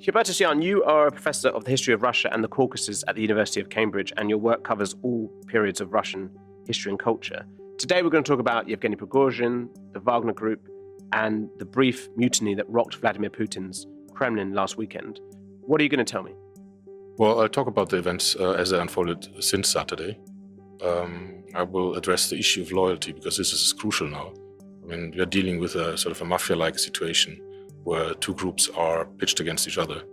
Hubertus Jahn, you are a professor of the history of Russia and the Caucasus at the University of Cambridge, and your work covers all periods of Russian history and culture. Today we're going to talk about Evgeny Prigozhin, the Wagner Group, and the brief mutiny that rocked Vladimir Putin's Kremlin last weekend. What are you going to tell me? Well, I'll talk about the events as they unfolded since Saturday. I will address the issue of loyalty because this is crucial now. I mean, we are dealing with a sort of a mafia-like situation where two groups are pitched against each other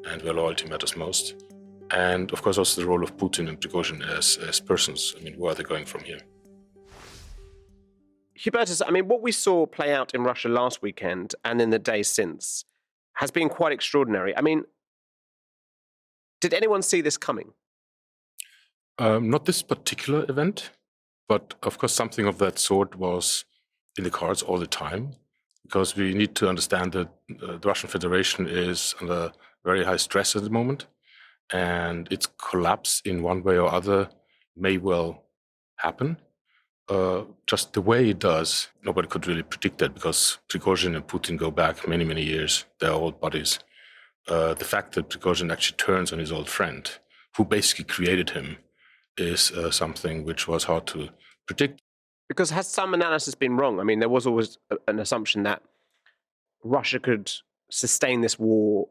and where loyalty matters most. And of course also the role of Putin and Prigozhin as persons. I mean, where are they going from here? Hubertus, I mean, what we saw play out in Russia last weekend and in the days since has been quite extraordinary. I mean, did anyone see this coming? Not this particular event, but of course something of that sort was in the cards all the time, because we need to understand that the Russian Federation is under very high stress at the moment, and its collapse in one way or other may well happen. Just the way it does, nobody could really predict that because Prigozhin and Putin go back many, many years. They're old buddies. The fact that Prigozhin actually turns on his old friend, who basically created him, is something which was hard to predict. Because has some analysis been wrong? I mean, there was always an assumption that Russia could sustain this war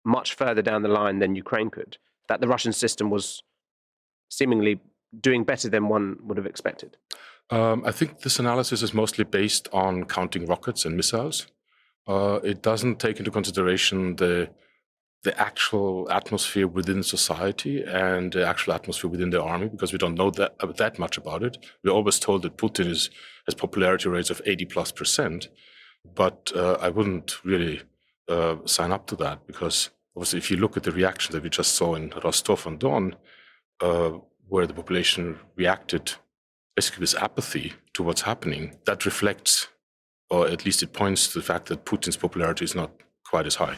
much further down the line than Ukraine could, that the Russian system was seemingly doing better than one would have expected. I think this analysis is mostly based on counting rockets and missiles. It doesn't take into consideration the actual atmosphere within society and the actual atmosphere within the army, because we don't know that much about it. We're always told that Putin has popularity rates of 80+%, but I wouldn't really sign up to that, because obviously if you look at the reaction that we just saw in Rostov-on-Don, where the population reacted basically with apathy to what's happening, that reflects, or at least it points to the fact that Putin's popularity is not quite as high.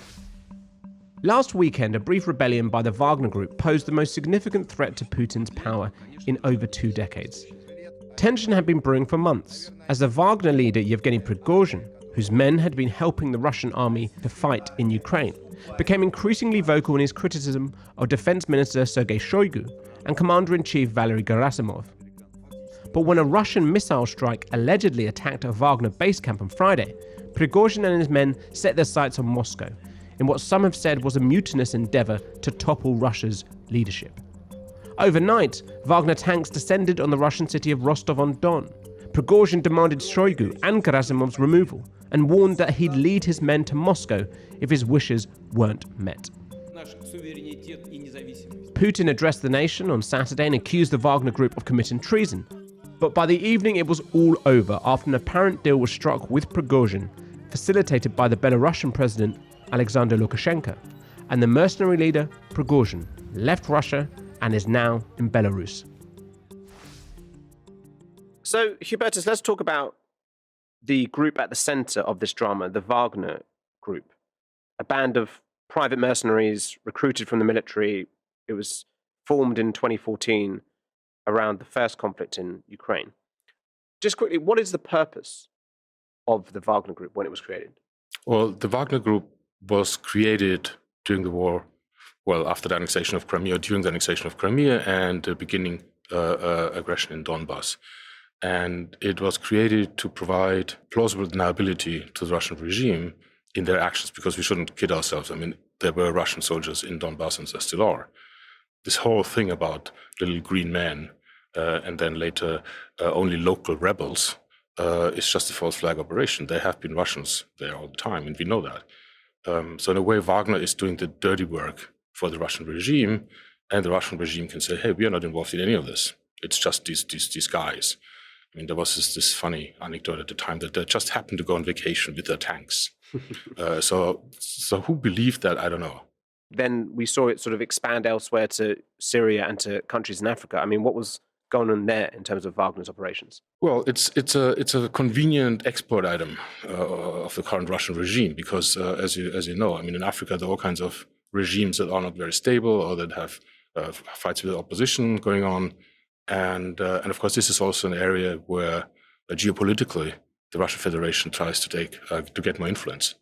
Last weekend, a brief rebellion by the Wagner Group posed the most significant threat to Putin's power in over 2 decades. Tension had been brewing for months, as the Wagner leader Evgeny Prigozhin, whose men had been helping the Russian army to fight in Ukraine, became increasingly vocal in his criticism of Defense Minister Sergei Shoigu and Commander-in-Chief Valery Gerasimov. But when a Russian missile strike allegedly attacked a Wagner base camp on Friday, Prigozhin and his men set their sights on Moscow, in what some have said was a mutinous endeavor to topple Russia's leadership. Overnight, Wagner tanks descended on the Russian city of Rostov-on-Don. Prigozhin demanded Shoigu and Gerasimov's removal and warned that he'd lead his men to Moscow if his wishes weren't met. Putin addressed the nation on Saturday and accused the Wagner Group of committing treason. But by the evening, it was all over after an apparent deal was struck with Prigozhin, facilitated by the Belarusian president Alexander Lukashenko, and the mercenary leader Prigozhin left Russia and is now in Belarus. So, Hubertus, let's talk about the group at the center of this drama, the Wagner Group, a band of private mercenaries recruited from the military. It was formed in 2014 around the first conflict in Ukraine. Just quickly, what is the purpose of the Wagner Group when it was created? Well, the Wagner Group was created during the war, well, after the annexation of Crimea, during the annexation of Crimea and the beginning aggression in Donbass. And it was created to provide plausible deniability to the Russian regime in their actions, because we shouldn't kid ourselves. I mean, there were Russian soldiers in Donbass and there still are. This whole thing about little green men and then later only local rebels is just a false flag operation. There have been Russians there all the time, and we know that. So in a way, Wagner is doing the dirty work for the Russian regime, and the Russian regime can say, hey, we are not involved in any of this. It's just these guys. I mean, there was this funny anecdote at the time that they just happened to go on vacation with their tanks. So who believed that? I don't know. Then we saw it sort of expand elsewhere to Syria and to countries in Africa. I mean, what was going on there in terms of Wagner's operations? Well, it's a convenient export item of the current Russian regime, because as you know, I mean, in Africa there are all kinds of regimes that are not very stable or that have fights with the opposition going on, and of course this is also an area where geopolitically the Russian Federation tries to get more influence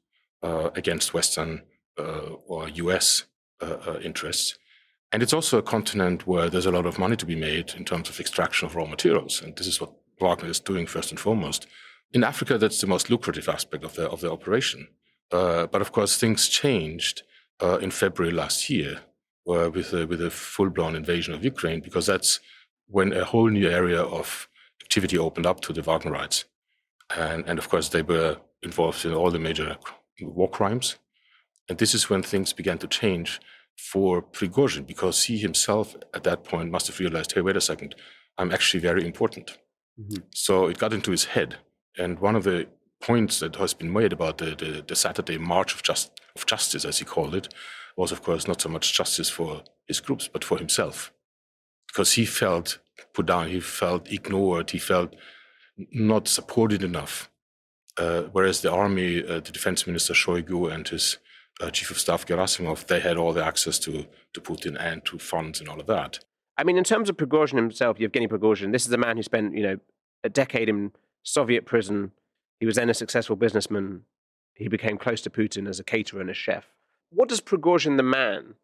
against Western or US interests. And it's also a continent where there's a lot of money to be made in terms of extraction of raw materials. And this is what Wagner is doing first and foremost. In Africa, that's the most lucrative aspect of the operation. But of course, things changed in February last year with a full-blown invasion of Ukraine, because that's when a whole new area of activity opened up to the Wagnerites. And of course, they were involved in all the major war crimes. And this is when things began to change for Prigozhin, because he himself at that point must have realized, hey, wait a second, I'm actually very important. Mm-hmm. So it got into his head. And one of the points that has been made about the Saturday March of Justice, as he called it, was, of course, not so much justice for his groups, but for himself. Because he felt put down, he felt ignored, he felt not supported enough. Whereas the army, the defense minister Shoigu and his chief of staff Gerasimov, they had all the access to Putin and to funds and all of that. I mean, in terms of Prigozhin himself, Evgeny Prigozhin, this is a man who spent, a decade in Soviet prison. He was then a successful businessman. He became close to Putin as a caterer and a chef. What does Prigozhin the man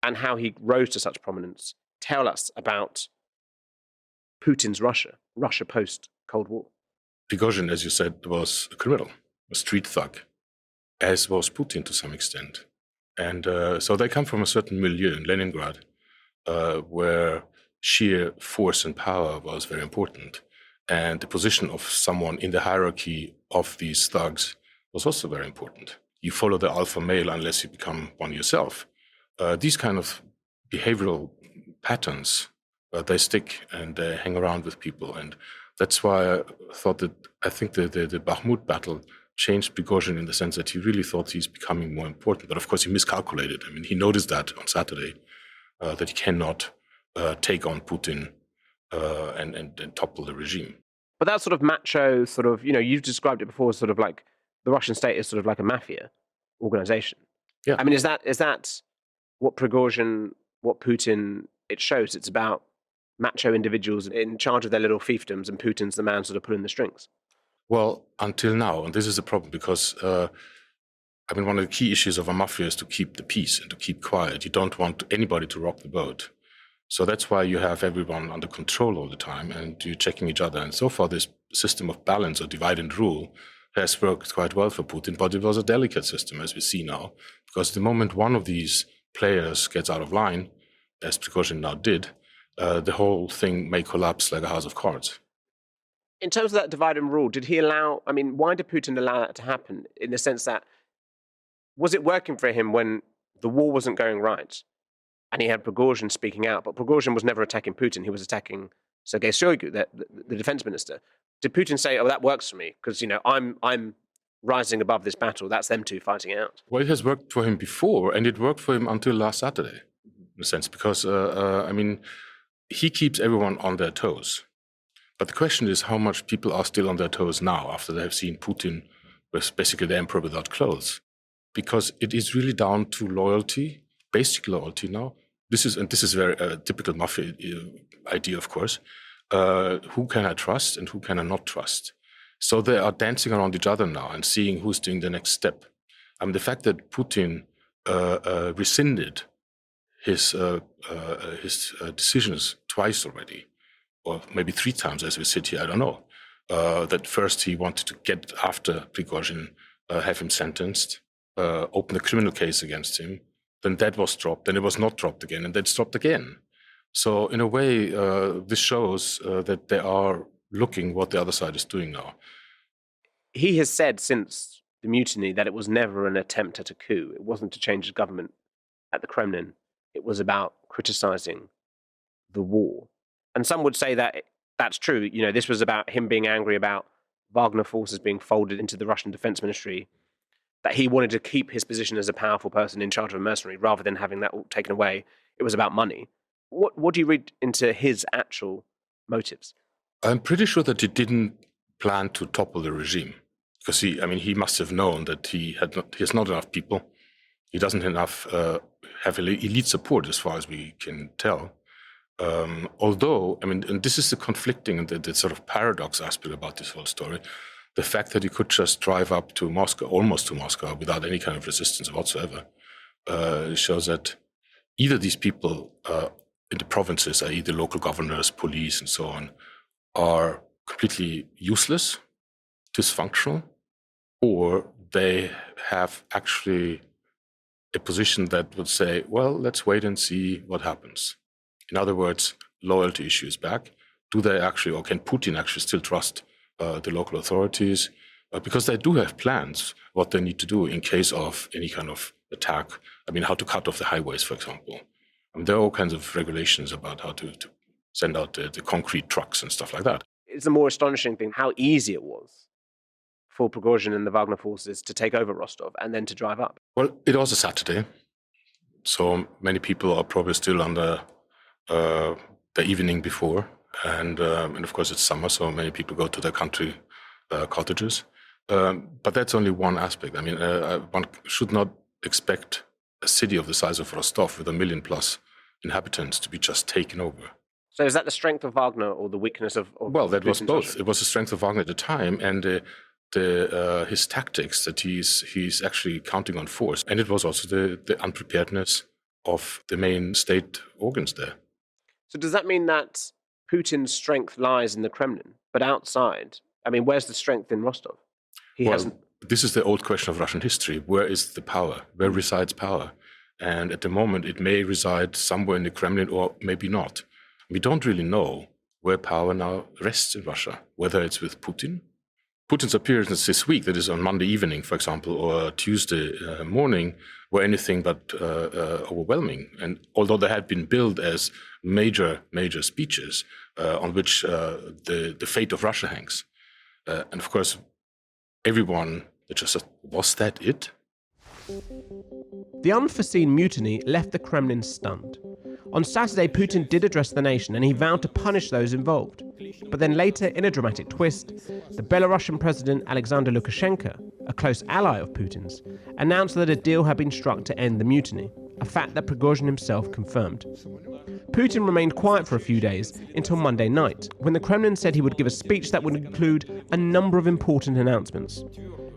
and how he rose to such prominence tell us about Putin's Russia post-Cold War? Prigozhin, as you said, was a criminal, a street thug, as was Putin to some extent. And so they come from a certain milieu in Leningrad, where sheer force and power was very important. And the position of someone in the hierarchy of these thugs was also very important. You follow the alpha male unless you become one yourself. These kind of behavioral patterns, they stick and they hang around with people. And that's why I think the Bakhmut battle changed Prigozhin in the sense that he really thought he's becoming more important. But of course, he miscalculated. I mean, he noticed that on Saturday, that he cannot take on Putin and topple the regime. But that sort of macho you've described it before, sort of like the Russian state is sort of like a mafia organization. Yeah. I mean, is that what Prigozhin, what Putin, it shows? It's about macho individuals in charge of their little fiefdoms, and Putin's the man sort of pulling the strings. Well, until now, and this is a problem because, one of the key issues of a mafia is to keep the peace and to keep quiet. You don't want anybody to rock the boat. So that's why you have everyone under control all the time and you're checking each other. And so far, this system of balance or divide and rule has worked quite well for Putin, but it was a delicate system, as we see now, because the moment one of these players gets out of line, as Prigozhin now did, the whole thing may collapse like a house of cards. In terms of that divide and rule, why did Putin allow that to happen? In the sense that, was it working for him when the war wasn't going right? And he had Prigozhin speaking out, but Prigozhin was never attacking Putin. He was attacking Sergei Shoigu, the defense minister. Did Putin say, "Oh, that works for me because I'm rising above this battle. That's them two fighting out"? Well, it has worked for him before, and it worked for him until last Saturday, in a sense, because he keeps everyone on their toes. But the question is how much people are still on their toes now after they have seen Putin with basically the emperor without clothes, because it is really down to loyalty, basic loyalty now. This is very typical mafia idea, of course. Who can I trust and who can I not trust? So they are dancing around each other now and seeing who's doing the next step. The fact that Putin rescinded his decisions twice already, or maybe 3 times as we sit here, I don't know. That first he wanted to get after Prigozhin, have him sentenced, open a criminal case against him. Then that was dropped, then it was not dropped again, and then it's dropped again. So in a way, this shows that they are looking what the other side is doing now. He has said since the mutiny that it was never an attempt at a coup. It wasn't to change the government at the Kremlin. It was about criticizing the war. And some would say that that's true. This was about him being angry about Wagner forces being folded into the Russian Defense Ministry, that he wanted to keep his position as a powerful person in charge of a mercenary rather than having that all taken away. It was about money. What do you read into his actual motives? I'm pretty sure that he didn't plan to topple the regime, because he must have known that he has not enough people. He doesn't have elite support as far as we can tell. Although, and this is the conflicting and the sort of paradox aspect about this whole story, the fact that he could just drive up to Moscow, almost to Moscow, without any kind of resistance whatsoever, shows that either these people in the provinces, i.e. the local governors, police, and so on, are completely useless, dysfunctional, or they have actually a position that would say, well, let's wait and see what happens. In other words, loyalty issue is back. Do they actually, or can Putin actually still trust the local authorities? Because they do have plans, what they need to do in case of any kind of attack. I mean, how to cut off the highways, for example. I mean, there are all kinds of regulations about how to send out the concrete trucks and stuff like that. It's the more astonishing thing how easy it was for Prigozhin and the Wagner forces to take over Rostov and then to drive up. Well, it was a Saturday, so many people are probably still on the evening before, and of course it's summer, so many people go to their country cottages. But that's only one aspect. I mean, one should not expect a city of the size of Rostov with 1 million plus inhabitants to be just taken over. So is that the strength of Wagner or the weakness of well, that was Putin's both. Russia? It was the strength of Wagner at the time, and his tactics that he's actually counting on force, and it was also the unpreparedness of the main state organs there. So does that mean that Putin's strength lies in the Kremlin, but outside? I mean, where's the strength in Rostov? This is the old question of Russian history. Where is the power? Where resides power? And at the moment, it may reside somewhere in the Kremlin or maybe not. We don't really know where power now rests in Russia, whether it's with Putin. Putin's appearances this week, that is on Monday evening, for example, or Tuesday morning, were anything but overwhelming. And although they had been billed as major speeches on which the fate of Russia hangs, and of course, everyone just said, was that it? The unforeseen mutiny left the Kremlin stunned. On Saturday, Putin did address the nation and he vowed to punish those involved. But then later, in a dramatic twist, the Belarusian president Alexander Lukashenko, a close ally of Putin's, announced that a deal had been struck to end the mutiny, a fact that Prigozhin himself confirmed. Putin remained quiet for a few days until Monday night, when the Kremlin said he would give a speech that would include a number of important announcements.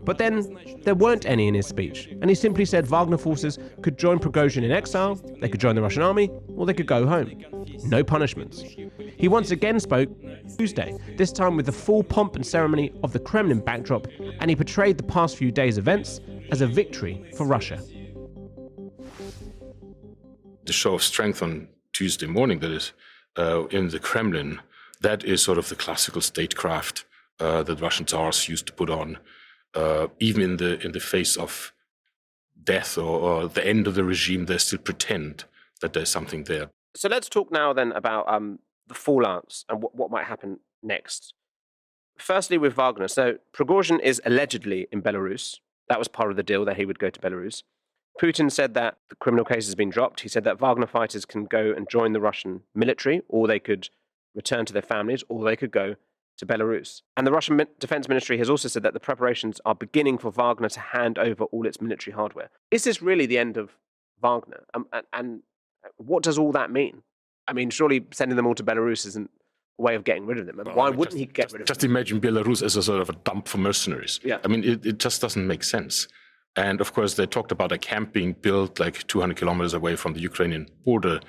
But then, there weren't any in his speech, and he simply said Wagner forces could join Prigozhin in exile, they could join the Russian army, or they could go home. No punishments. He once again spoke Tuesday, this time with the full pomp and ceremony of the Kremlin backdrop, and he portrayed the past few days' events as a victory for Russia. The show of strength on Tuesday morning, that is, in the Kremlin, that is sort of the classical statecraft that Russian tsars used to put on, even in the face of death or the end of the regime. They still pretend that there's something there. So let's talk now then about the fallouts and what might happen next. Firstly, with Wagner. So Prigozhin is allegedly in Belarus. That was part of the deal, that he would go to Belarus. Putin said that the criminal case has been dropped. He said that Wagner fighters can go and join the Russian military, or they could return to their families, or they could go to Belarus. And the Russian Defense Ministry has also said that the preparations are beginning for Wagner to hand over all its military hardware. Is this really the end of Wagner? And what does all that mean? I mean, surely sending them all to Belarus isn't a way of getting rid of them. Why wouldn't he get rid of them? Just imagine Belarus as a sort of a dump for mercenaries. Yeah. I mean, it just doesn't make sense. And of course, they talked about a camp being built like 200 kilometers away from the Ukrainian border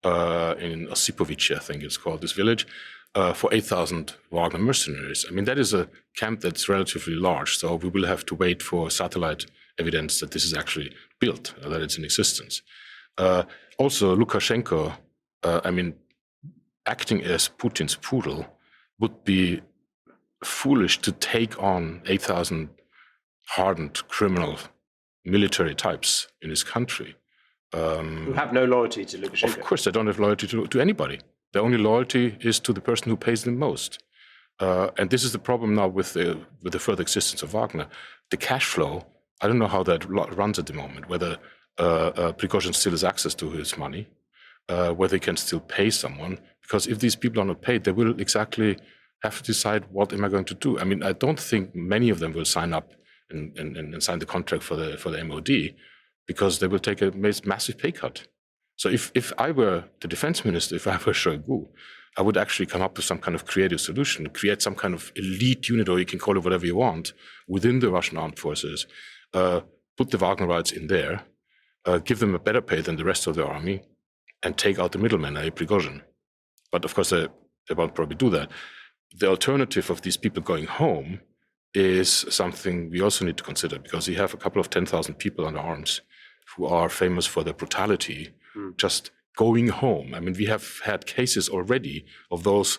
in Osipovich, I think it's called, this village, for 8,000 Wagner mercenaries. I mean, that is a camp that's relatively large, so we will have to wait for satellite evidence that this is actually built, that it's in existence. Also, Lukashenko, I mean, acting as Putin's poodle would be foolish to take on 8,000 hardened criminal military types in his country. Who have no loyalty to Lukashenko. Of course, they don't have loyalty to anybody. Their only loyalty is to the person who pays them most. And this is the problem now with the further existence of Wagner. The cash flow, I don't know how that runs at the moment, whether Prigozhin still has access to his money, whether he can still pay someone. Because if these people are not paid, they will exactly have to decide, what am I going to do? I mean, I don't think many of them will sign up and sign the contract for the MOD, because they will take a massive pay cut. So if I were the defense minister, if I were Shoigu, I would actually come up with some kind of creative solution, create some kind of elite unit, or you can call it whatever you want, within the Russian armed forces, put the Wagnerites in there, give them a better pay than the rest of the army, and take out the middleman, Prigozhin. But of course, they won't probably do that. The alternative of these people going home is something we also need to consider, because you have a couple of 10,000 people under arms who are famous for their brutality, just going home. I mean, we have had cases already of those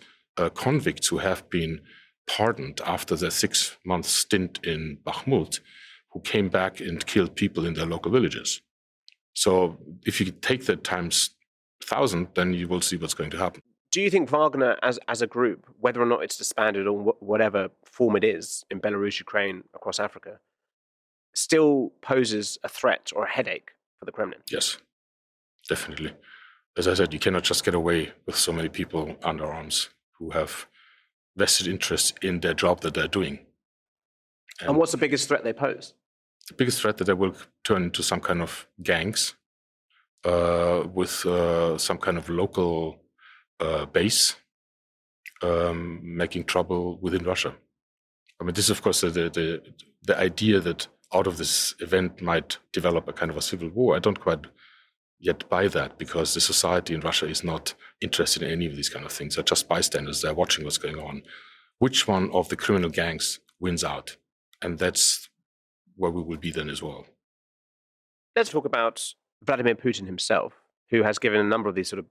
convicts who have been pardoned after their 6-month stint in Bakhmut, who came back and killed people in their local villages. So if you take that times 1,000, then you will see what's going to happen. Do you think Wagner, as a group, whether or not it's disbanded or whatever form it is in Belarus, Ukraine, across Africa, still poses a threat or a headache for the Kremlin? Yes, definitely. As I said, you cannot just get away with so many people under arms who have vested interest in their job that they're doing. And what's the biggest threat they pose? The biggest threat that they will turn into some kind of gangs with some kind of local base, making trouble within Russia. I mean, this is, of course, the idea that out of this event might develop a kind of a civil war. I don't quite yet buy that, because the society in Russia is not interested in any of these kind of things. They're just bystanders. They're watching what's going on. Which one of the criminal gangs wins out? And that's where we will be then as well. Let's talk about Vladimir Putin himself, who has given a number of these sort of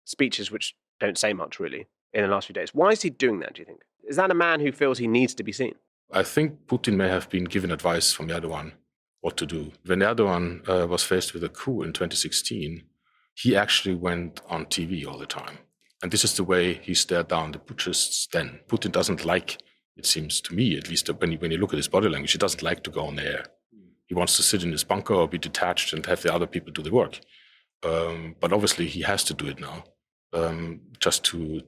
speeches which don't say much, really, in the last few days. Why is he doing that, do you think? Is that a man who feels he needs to be seen? I think Putin may have been given advice from Erdogan what to do. When Erdogan was faced with a coup in 2016, he actually went on TV all the time. And this is the way he stared down the putschists then. Putin doesn't like, it seems to me, at least when you look at his body language, he doesn't like to go on the air. He wants to sit in his bunker or be detached and have the other people do the work. But obviously he has to do it now, just to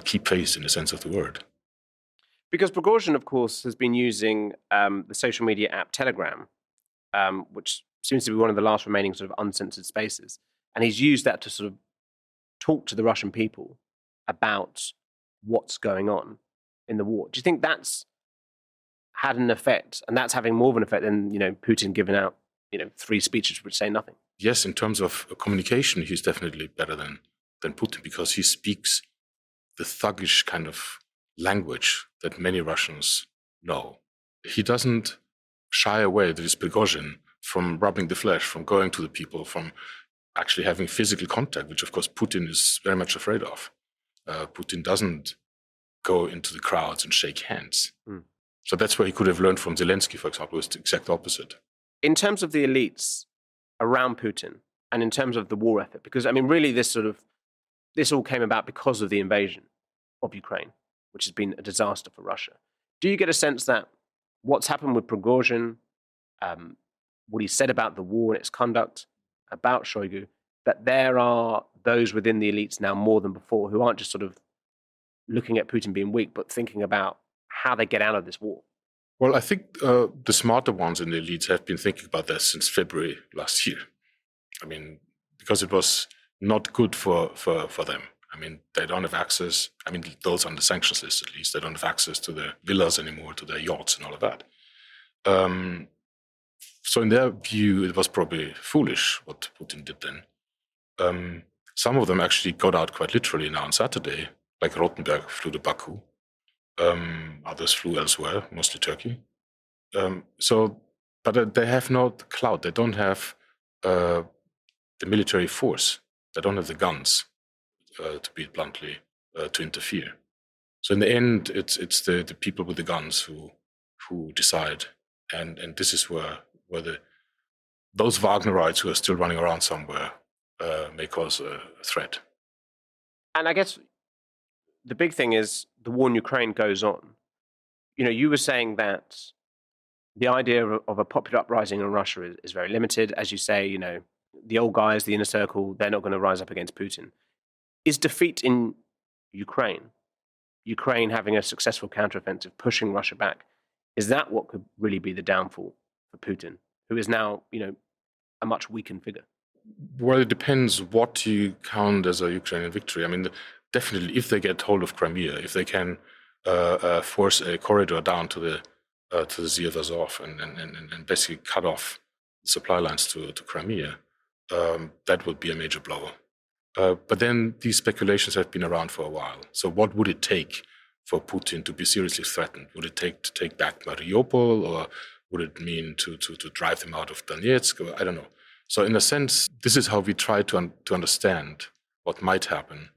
keep face in the sense of the word. Because Prigozhin, of course, has been using the social media app Telegram, which seems to be one of the last remaining sort of uncensored spaces. And he's used that to sort of talk to the Russian people about what's going on in the war. Do you think that's had an effect, and that's having more of an effect than, Putin giving out, 3 speeches which say nothing? Yes, in terms of communication, he's definitely better than Putin, because he speaks the thuggish kind of language that many Russians know. He doesn't shy away, that is Prigozhin, from rubbing the flesh, from going to the people, from actually having physical contact, which of course Putin is very much afraid of. Putin doesn't go into the crowds and shake hands. So that's where he could have learned from Zelensky, for example, was the exact opposite. In terms of the elites around Putin, and in terms of the war effort, because, I mean, really this all came about because of the invasion of Ukraine, which has been a disaster for Russia. Do you get a sense that what's happened with Prigozhin, what he said about the war and its conduct, about Shoigu, that there are those within the elites now more than before who aren't just sort of looking at Putin being weak, but thinking about how they get out of this war? Well, I think the smarter ones in the elites have been thinking about this since February last year. I mean, because it was not good for them. I mean, they don't have access. I mean, those on the sanctions list, at least, they don't have access to their villas anymore, to their yachts and all of that. So in their view, it was probably foolish what Putin did then. Some of them actually got out quite literally now on Saturday, like Rothenberg flew to Baku. Others flew elsewhere, mostly Turkey. But they have no clout. They don't have the military force. They don't have the guns, to be it bluntly, to interfere. So in the end, it's the people with the guns who decide, and this is where those Wagnerites who are still running around somewhere may cause a threat. And I guess the big thing is the war in Ukraine goes on. You were saying that the idea of a popular uprising in Russia is very limited. As you say, the old guys, the inner circle, they're not going to rise up against Putin. Is defeat in Ukraine having a successful counteroffensive, pushing Russia back, is that what could really be the downfall for Putin, who is now, a much weakened figure? Well, it depends what you count as a Ukrainian victory. I mean, definitely, if they get hold of Crimea, if they can force a corridor down to the Sea of Azov and basically cut off supply lines to Crimea, that would be a major blow. But then these speculations have been around for a while. So what would it take for Putin to be seriously threatened? Would it take to take back Mariupol, or would it mean to drive them out of Donetsk? I don't know. So in a sense, this is how we try to understand what might happen.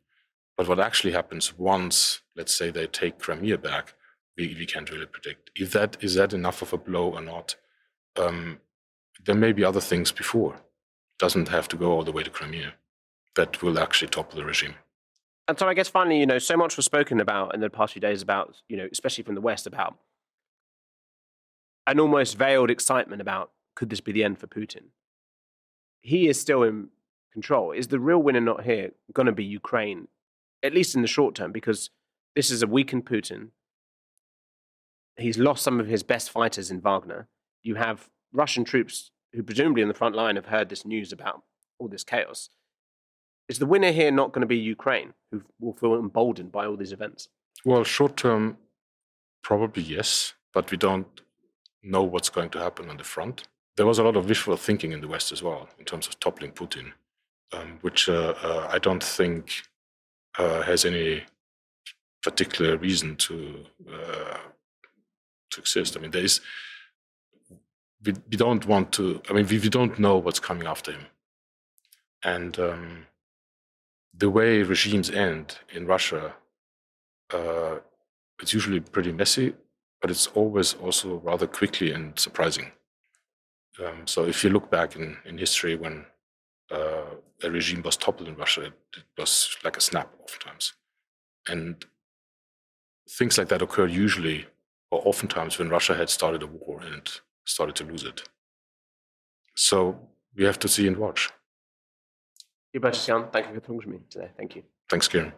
But what actually happens once, let's say, they take Crimea back, we can't really predict. Is that enough of a blow or not? There may be other things before. It doesn't have to go all the way to Crimea that will actually topple the regime. And so I guess finally, so much was spoken about in the past few days about, especially from the West, about an almost veiled excitement about, could this be the end for Putin? He is still in control. Is the real winner not here going to be Ukraine, at least in the short term? Because this is a weakened Putin. He's lost some of his best fighters in Wagner. You have Russian troops who presumably on the front line have heard this news about all this chaos. Is the winner here not going to be Ukraine, who will feel emboldened by all these events? Well, short term, probably yes, but we don't know what's going to happen on the front. There was a lot of wishful thinking in the West as well, in terms of toppling Putin, which I don't think has any particular reason to exist. I mean, we don't want to. I mean, we don't know what's coming after him, and the way regimes end in Russia, it's usually pretty messy, but it's always also rather quickly and surprising. So if you look back in history when a regime was toppled in Russia, it was like a snap oftentimes. And things like that occur usually or oftentimes when Russia had started a war and started to lose it. So we have to see and watch. Hubertus Jahn, thank you for talking to me today. Thank you. Thanks, Kieran.